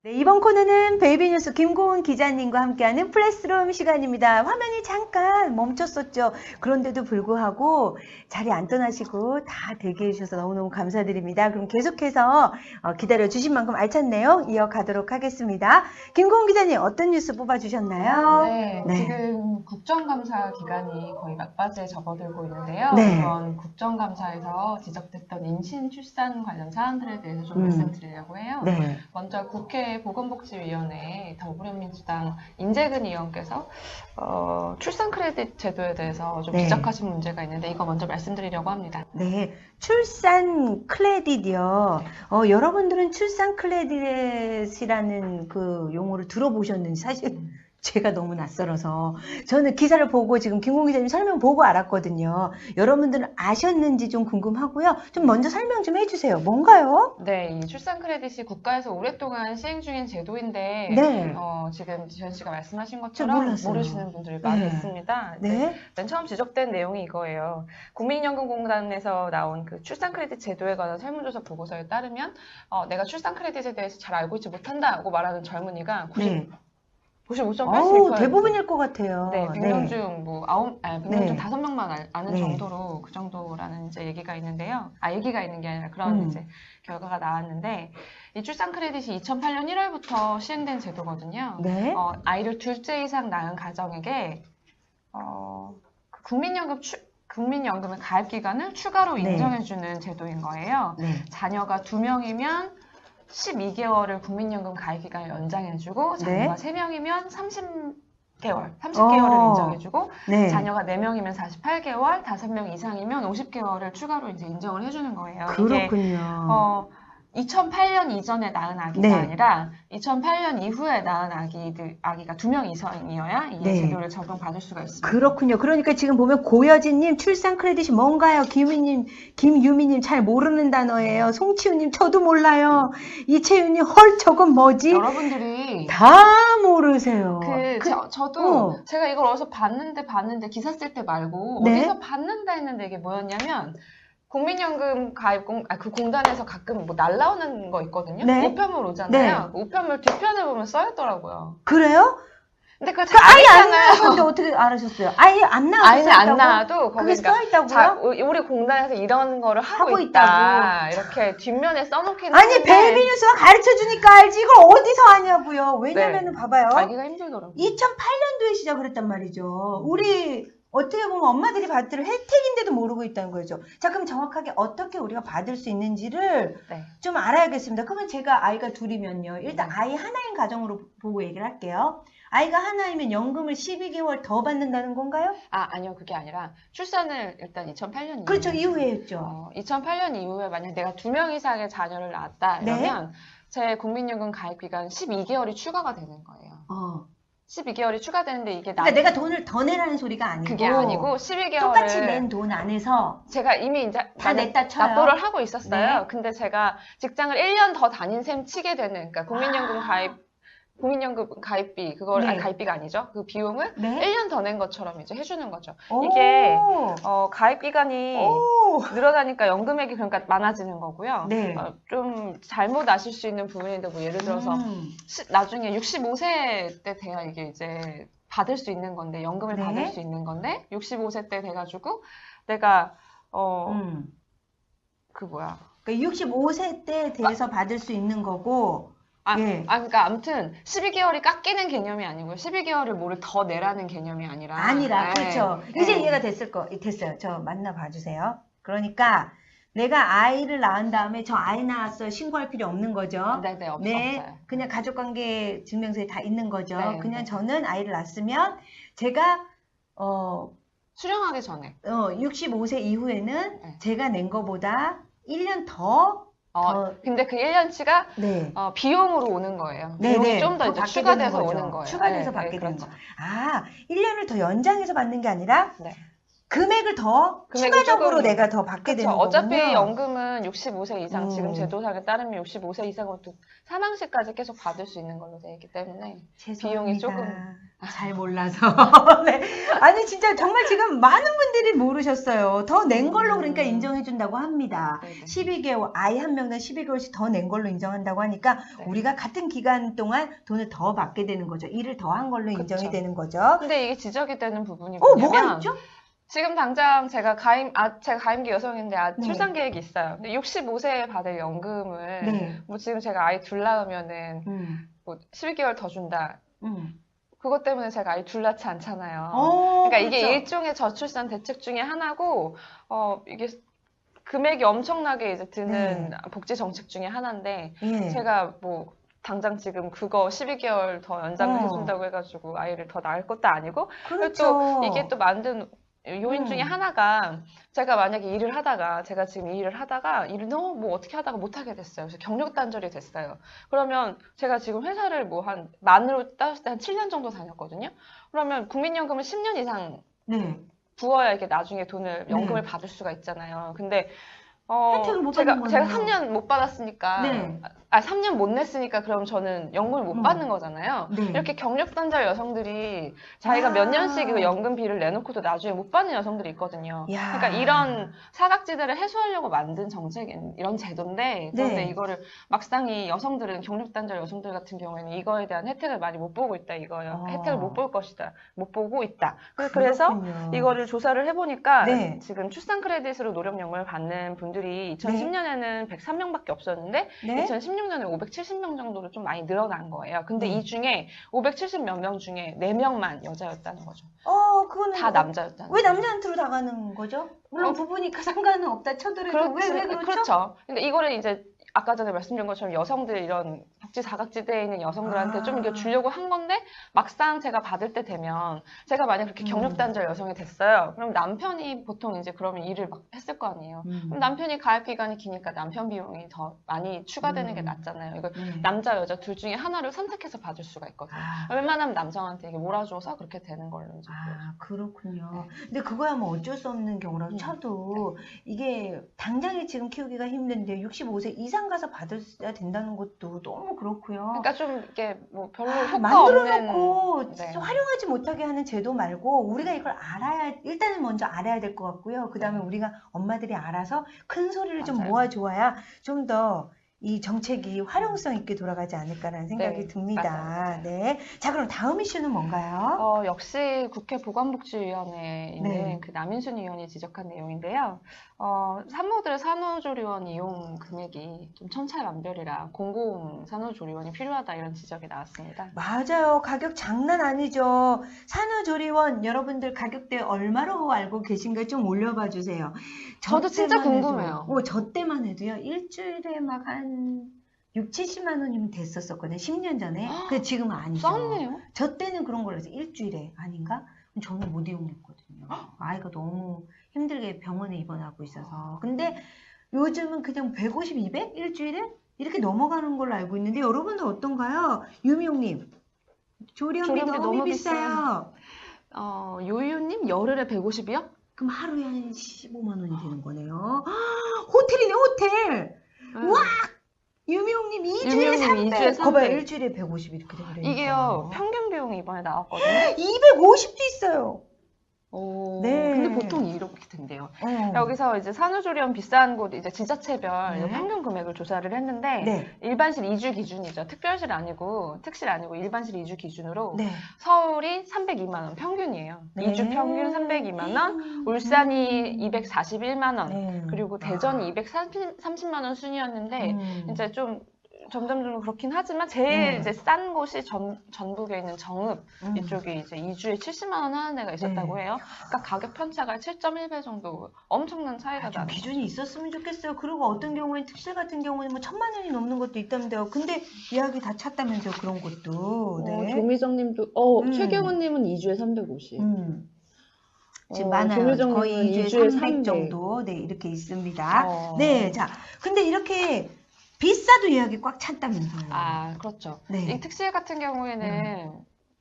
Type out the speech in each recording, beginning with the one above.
네, 이번 코너는 베이비뉴스 김고은 기자님과 함께하는 플래스룸 시간입니다. 화면이 잠깐 멈췄었죠. 그런데도 불구하고 자리 안 떠나시고 다 대기해 주셔서 너무너무 감사드립니다. 그럼 계속해서 기다려 주신 만큼 알찬 내용 이어가도록 하겠습니다. 김고은 기자님 어떤 뉴스 뽑아주셨나요? 네, 지금 국정감사 기간이 거의 막바지에 접어들고 있는데요. 네. 이번 국정감사에서 지적됐던 임신, 출산 관련 사안들에 대해서 좀 말씀드리려고 해요. 네. 먼저 국회 보건복지위원회 더불어민주당 인재근 의원께서 출산 크레딧 제도에 대해서 좀 지적하신 문제가 있는데 이거 먼저 말씀드리려고 합니다. 네, 출산 크레딧이요. 여러분들은 출산 크레딧이라는 그 용어를 들어보셨는지 사실 제가 너무 낯설어서 저는 기사를 보고 지금 김고은 기자님 설명 보고 알았거든요. 여러분들은 아셨는지 좀 궁금하고요. 좀 먼저 설명 좀 해주세요. 뭔가요? 네, 이 출산 크레딧이 국가에서 오랫동안 시행 중인 제도인데 네. 지금 지현 씨가 말씀하신 저 것처럼 몰랐어요. 모르시는 분들이 많이 네. 있습니다. 네. 맨 처음 지적된 내용이 이거예요. 국민연금공단에서 나온 그 출산 크레딧 제도에 관한 설문조사 보고서에 따르면 내가 출산 크레딧에 대해서 잘 알고 있지 못한다고 말하는 젊은이가 95.82%. 대부분일 것 같아요. 네, 100명 중 100명 중 5명만 아는 네. 정도로 그 정도라는 이제 얘기가 있는데요. 얘기가 있는 게 아니라 그런 이제 결과가 나왔는데 이 출산 크레딧이 2008년 1월부터 시행된 제도거든요. 네. 아이를 둘째 이상 낳은 가정에게 국민연금의 가입 기간을 추가로 인정해주는 제도인 거예요. 네. 자녀가 2명이면 12개월을 국민연금 가입 기간을 연장해주고 자녀가 3명이면 30개월을 인정해주고 자녀가 4명이면 48개월, 5명 이상이면 50개월을 추가로 이제 인정을 해주는 거예요. 그렇군요. 이게 2008년 이전에 낳은 아기가 아니라 2008년 이후에 낳은 아기가 2명 이상이어야 이 제도를 적용받을 수가 있습니다. 그렇군요. 그러니까 지금 보면 고여진님 출산 크레딧이 뭔가요? 김유미님 잘 모르는 단어예요. 송치우님 저도 몰라요. 이채윤님 헐 저건 뭐지? 여러분들이 다 모르세요. 저도 제가 이걸 어디서 봤는데 기사 쓸 때 말고 어디서 봤는데 했는데 이게 뭐였냐면 국민연금 가입 그 공단에서 가끔 뭐 날라오는 거 있거든요. 우편물 오잖아요. 우편물 뒤편에 보면 써있더라고요. 그래요? 근데 그거 잘 아예 안 아시잖아요. 나왔는데 어떻게 알으셨어요? 아예 안 나와서 아예 안 나와도 그게 써있다고요? 우리 공단에서 이런 거를 하고 있다. 이렇게 뒷면에 써놓긴 아니 하는데 베이비뉴스가 가르쳐주니까 알지 이걸 어디서 하냐고요. 왜냐면은 봐봐요. 알기가 힘들더라고요. 2008년도에 시작을 했단 말이죠. 우리 어떻게 보면 엄마들이 받을 혜택인데도 모르고 있다는 거죠. 자, 그럼 정확하게 어떻게 우리가 받을 수 있는지를 좀 알아야겠습니다. 그러면 제가 아이가 둘이면요. 일단 아이 하나인 가정으로 보고 얘기를 할게요. 아이가 하나이면 연금을 12개월 더 받는다는 건가요? 아니요. 그게 아니라 출산을 일단 2008년 이후에 그렇죠. 이후에 했죠. 2008년 이후에 만약 내가 2명 이상의 자녀를 낳았다 이러면 제 국민연금 가입 기간 12개월이 추가가 되는 거예요. 12개월이 추가되는데 이게 그러니까 내가 돈을 더 내라는 소리가 아니고 그게 아니고 12개월을 똑같이 낸 돈 안에서 제가 이미 이제 다 냈다 쳐요. 납부를 하고 있었어요. 근데 제가 직장을 1년 더 다닌 셈 치게 되는 그러니까 국민연금 가입비 그걸 가입비가 아니죠. 그 비용을 1년 더 낸 것처럼 이제 해주는 거죠. 이게 가입 기간이 늘어나니까 연금액이 그러니까 많아지는 거고요. 좀 잘못 아실 수 있는 부분인데 뭐 예를 들어서 나중에 65세 때 돼야 이게 이제 받을 수 있는 건데 연금을 받을 수 있는 건데 65세 때 돼가지고 내가 그러니까 65세 때 돼서 받을 수 있는 거고. 그러니까 아무튼 12개월이 깎이는 개념이 아니고요. 12개월을 뭐를 더 내라는 개념이 아니라. 그렇죠. 이제 이해가 됐어요. 저 만나봐 주세요. 그러니까 내가 아이를 낳은 다음에 저 아이 낳았어요. 신고할 필요 없는 거죠. 네, 없어요. 그냥 가족관계 증명서에 다 있는 거죠. 그냥 저는 아이를 낳았으면 제가 수령하기 전에 65세 이후에는 제가 낸 거보다 1년 더 근데 그 1년치가 비용으로 오는 거예요. 비용이 좀 더 추가돼서 오는 거예요. 추가돼서 받게 되는 거. 1년을 더 연장해서 받는 게 아니라 금액을 추가적으로 내가 더 받게 되는 거군요. 어차피 연금은 65세 이상, 지금 제도상에 따르면 65세 이상으로 사망시까지 계속 받을 수 있는 걸로 되어 있기 때문에 죄송합니다. 비용이 조금 잘 몰라서. 네. 아니 진짜 정말 지금 많은 분들이 모르셨어요. 더 낸 걸로 그러니까 인정해준다고 합니다. 네네. 12개월, 아이 한 명당 12개월씩 더 낸 걸로 인정한다고 하니까 네. 우리가 같은 기간 동안 돈을 더 받게 되는 거죠. 일을 더 한 걸로 인정이 되는 거죠. 근데 이게 지적이 되는 부분이 뭐냐면 뭐가 있죠? 지금 당장 제가 가임기 여성인데 출산 계획이 있어요. 근데 65세에 받을 연금을 뭐 지금 제가 아이 둘 낳으면은 뭐 12개월 더 준다. 그것 때문에 제가 아이 둘 낳지 않잖아요. 그러니까 그렇죠. 이게 일종의 저출산 대책 중에 하나고 이게 금액이 엄청나게 이제 드는 복지 정책 중에 하나인데 제가 뭐 당장 지금 그거 12개월 더 연장을 해준다고 해가지고 아이를 더 낳을 것도 아니고 그렇죠. 또 이게 또 만든 요인 중에 하나가 제가 만약에 제가 지금 일을 너무 뭐 어떻게 하다가 못하게 됐어요. 그래서 경력 단절이 됐어요. 그러면 제가 지금 회사를 뭐 만으로 따졌을 때 한 7년 정도 다녔거든요. 그러면 국민연금을 10년 이상 부어야 이렇게 나중에 연금을 받을 수가 있잖아요. 근데 혜택을 못 받는 거예요. 제가 3년 못 받았으니까 3년 못 냈으니까 그럼 저는 연금을 못 받는 거잖아요. 이렇게 경력 단절 여성들이 자기가 몇 년씩 연금비를 내놓고도 나중에 못 받는 여성들이 있거든요. 그러니까 이런 사각지대를 해소하려고 만든 정책인 이런 제도인데 그런데 이거를 막상 이 여성들은 경력 단절 여성들 같은 경우에는 이거에 대한 혜택을 많이 못 보고 있다 이거예요. 혜택을 못 볼 것이다. 못 보고 있다. 그래서 이거를 조사를 해보니까 지금 출산 크레딧으로 노령연금을 받는 분들이 2010년에는 103명밖에 없었는데 2016년에 570명 정도로 좀 많이 늘어난 거예요. 근데 이 중에 570 몇 명 중에 4명만 여자였다는 거죠. 그거는 다 남자였다는 왜 남자한테로 나가는 거죠? 물론 부부니까 상관은 없다 쳐들어도 왜 그렇죠? 그렇죠. 근데 이거를 이제 아까 전에 말씀드린 것처럼 여성들 이런 복지 사각지대에 있는 여성들한테 좀 이렇게 주려고 한 건데 막상 제가 받을 때 되면 제가 만약 그렇게 경력 단절 여성이 됐어요. 그럼 남편이 보통 이제 그러면 일을 막 했을 거 아니에요. 그럼 남편이 가입 기간이 기니까 남편 비용이 더 많이 추가되는 게 낫잖아요. 이거 남자 여자 둘 중에 하나를 선택해서 받을 수가 있거든요. 웬만하면 남성한테 이게 몰아줘서 그렇게 되는 걸로 이제 그렇군요. 근데 그거야 뭐 어쩔 수 없는 경우라고 쳐도 이게 당장에 지금 키우기가 힘든데 65세 이상 가서 받아야 된다는 것도 너무 그렇고요. 그러니까 좀 이게 뭐 별로 효과 만들어놓고 없는 활용하지 못하게 하는 제도 말고 우리가 이걸 일단은 먼저 알아야 될 것 같고요. 그 다음에 우리가 엄마들이 알아서 큰 소리를 좀 모아줘야 좀 더 이 정책이 활용성 있게 돌아가지 않을까라는 생각이 듭니다. 맞아요. 네. 자, 그럼 다음 이슈는 뭔가요? 역시 국회 보건복지위원회에 있는 그 남인순 의원이 지적한 내용인데요. 산모들의 산후조리원 이용 금액이 좀 천차만별이라 공공 산후조리원이 필요하다 이런 지적이 나왔습니다. 맞아요. 가격 장난 아니죠. 산후조리원 여러분들 가격대 얼마로 알고 계신가 좀 올려봐 주세요. 저도 진짜 궁금해요. 저 때만 해도요. 일주일에 막 한 6, 70만 원이면 됐었거든요. 10년 전에. 근데 지금은 아니죠. 쌌네요. 저 때는 그런 걸로 해서 일주일에 아닌가? 저는 못 이용했거든요. 아이가 너무 힘들게 병원에 입원하고 있어서. 근데 요즘은 그냥 150, 200? 일주일에? 이렇게 넘어가는 걸로 알고 있는데 여러분은 어떤가요? 유미용님. 조리원비 너무 비싸요. 요유님 열흘에 150이요? 그럼 하루에 한 15만 원이 되는 거네요. 호텔이네 호텔. 우와! 유미용님 2주에 300. 거봐요. 일주일에 150 이렇게 되는 거예요. 이게요. 평균 비용이 이번에 나왔거든요. 250도 있어요. 근데 보통 이렇게 된대요. 여기서 이제 산후조리원 비싼 곳 이제 지자체별 평균 금액을 조사를 했는데 일반실 2주 기준이죠. 특별실 아니고 특실 아니고 일반실 2주 기준으로 서울이 302만 원 평균이에요. 2주 평균 302만 원, 울산이 241만 원, 그리고 대전이 230만 원 순이었는데 이제 좀 점점 그렇긴 하지만 제일 이제 싼 곳이 전북에 있는 정읍 이쪽이 이제 2주에 70만 원 하는 데가 있었다고 해요. 그러니까 가격 편차가 7.1배 정도 엄청난 차이가 나는 기준이 있었으면 좋겠어요. 그리고 어떤 경우에는 특실 같은 경우는 뭐 1000만 원이 넘는 것도 있다는데요. 근데 예약이 다 찼다면서요. 그런 것도. 조미정님도 최경은님은 2주에 350. 지금 많아요. 거의 2주에 300 정도 이렇게 있습니다. 자 근데 이렇게 비싸도 예약이 꽉 찼다면서요. 그렇죠. 이 특실 같은 경우에는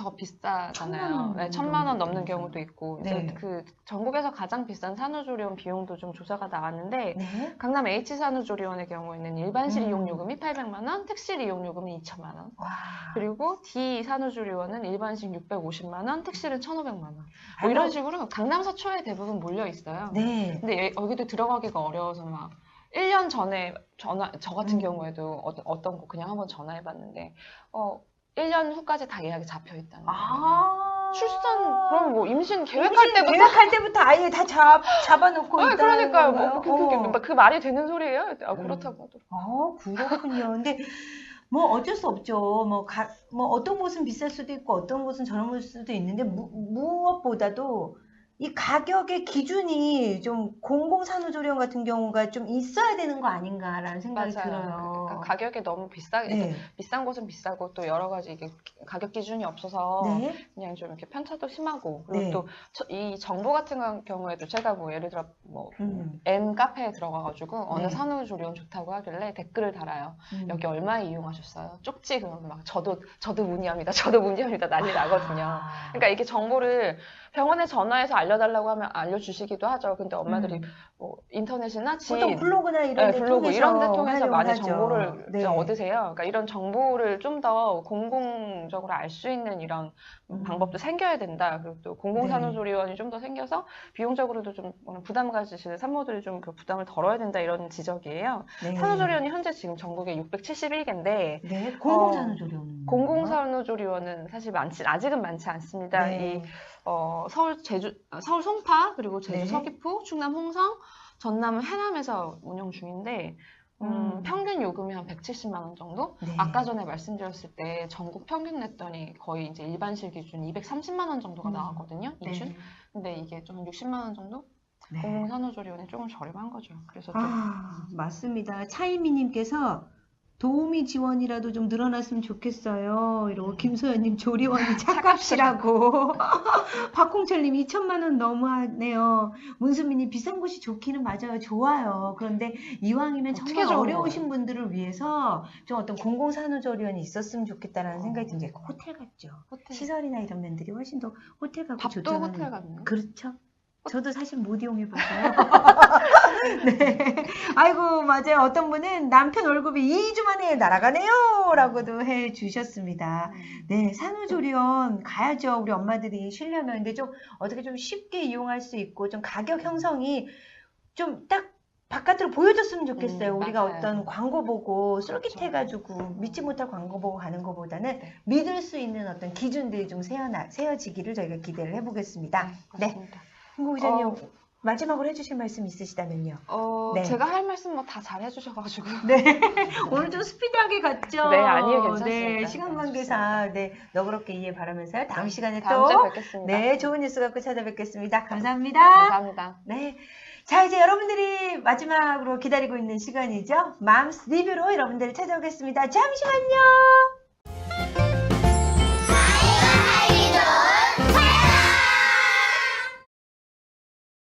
더 비싸잖아요. 1,000만 원 넘는 경우도 있고. 네. 이제 그 전국에서 가장 비싼 산후조리원 비용도 좀 조사가 나왔는데 네. 강남 H산후조리원의 경우에는 일반실 이용요금이 800만 원, 특실 이용요금이 2천만 원. 와. 그리고 D 산후조리원은 일반실 650만 원, 특실은 1,500만 원. 뭐 이런 식으로 강남 서초에 대부분 몰려 있어요. 네. 근데 여기도 들어가기가 어려워서 막 1년 전에 저 같은 경우에도 어떤 거 그냥 한번 전화해봤는데 1년 후까지 다 예약이 잡혀 있다는 거예요. 출산, 그럼 뭐 임신 계획할 때부터 아예 다 잡아놓고 있다는 그러니까요. 건가요? 그 말이 되는 소리예요? 그렇다고 하더라고요. 그렇군요. 근데 뭐 어쩔 수 없죠. 뭐 어떤 곳은 비쌀 수도 있고 어떤 곳은 저렴할 수도 있는데 무엇보다도 이 가격의 기준이 좀 공공산후조리원 같은 경우가 좀 있어야 되는 거 아닌가라는 생각이 들어요. 그러니까 가격이 너무 비싼 곳은 비싸고 또 여러 가지 이게 가격 기준이 없어서 그냥 좀 이렇게 편차도 심하고 그리고 또 이 정보 같은 경우에도 제가 뭐 예를 들어 뭐 M 카페에 들어가가지고 어느 산후조리원 좋다고 하길래 댓글을 달아요. 여기 얼마에 이용하셨어요? 쪽지 그러면 막 저도 문의합니다. 저도 문의합니다. 난리 나거든요. 그러니까 이게 정보를 병원에 전화해서 알려달라고 하면 알려주시기도 하죠. 근데 엄마들이 뭐 인터넷이나 보통 블로그나 이런 데 통해서 많이 정보를 네. 얻으세요. 그러니까 이런 정보를 좀 더 공공적으로 알 수 있는 이런 방법도 생겨야 된다. 그리고 또 공공산후조리원이 좀 더 생겨서 비용적으로도 좀 부담 가지시는 산모들이 좀 그 부담을 덜어야 된다 이런 지적이에요. 네. 산후조리원이 현재 지금 전국에 671개인데 네. 공공산후조리원 공공산후조리원은 사실 아직은 많지 않습니다. 네. 서울 송파 그리고 제주 서귀포, 충남 홍성, 전남은 해남에서 운영 중인데 평균 요금이 한 170만 원 정도? 아까 전에 말씀드렸을 때 전국 평균 냈더니 거의 이제 일반실 기준 230만 원 정도가 나왔거든요. 이준. 근데 이게 좀 60만 원 정도? 공공산후조리원이 조금 저렴한 거죠. 그래서 맞습니다. 차이미님께서 도우미 지원이라도 좀 늘어났으면 좋겠어요. 이러고 김소연님 조리원이 차값이라고. 박홍철님 2천만 원 너무하네요. 문수민님 비싼 곳이 좋기는 맞아요. 좋아요. 그런데 이왕이면 정말 어려우신 분들을 위해서 좀 어떤 공공산후조리원이 있었으면 좋겠다라는 생각이 듭니다. 호텔 같죠. 시설이나 이런 면들이 훨씬 더 호텔 같고 좋죠. 밥도 호텔 같네요. 그렇죠. 저도 사실 못 이용해봐서요. 네. 아이고, 맞아요. 어떤 분은 남편 월급이 2주 만에 날아가네요. 라고도 해주셨습니다. 네. 산후조리원 가야죠. 우리 엄마들이 쉬려면. 근데 좀 어떻게 좀 쉽게 이용할 수 있고, 좀 가격 형성이 좀 딱 바깥으로 보여줬으면 좋겠어요. 우리가 어떤 광고 보고 쫄깃해가지고 믿지 못할 광고 보고 가는 것보다는 믿을 수 있는 어떤 기준들이 좀 세워지기를 저희가 기대를 해보겠습니다. 네. 홍보 기자님 마지막으로 해주실 말씀 있으시다면요. 제가 할 말씀 뭐 다 잘 해주셔가지고. 네. 오늘 좀 스피디하게 갔죠? 네, 아니요, 괜찮습니다. 네, 시간 관계상 너그럽게 이해 바라면서요. 다음 시간에 다음 주에 뵙겠습니다. 네, 좋은 뉴스 갖고 찾아뵙겠습니다. 감사합니다. 감사합니다. 네. 자, 이제 여러분들이 마지막으로 기다리고 있는 시간이죠. 맘스 리뷰로 여러분들을 찾아오겠습니다. 잠시만요.